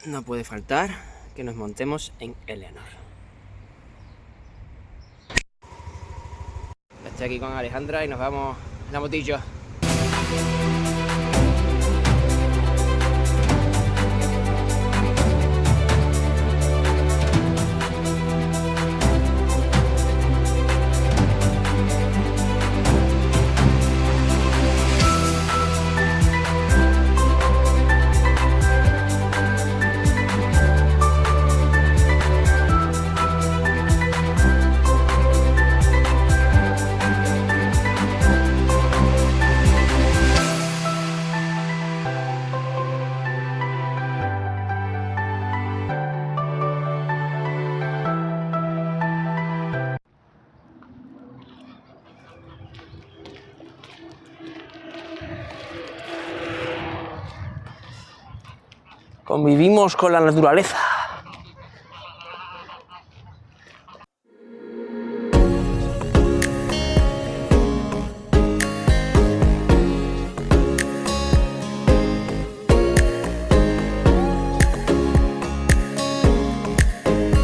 No puede faltar que nos montemos en Eleanor. Estoy aquí con Alejandra y nos vamos en la motillo. Convivimos con la naturaleza.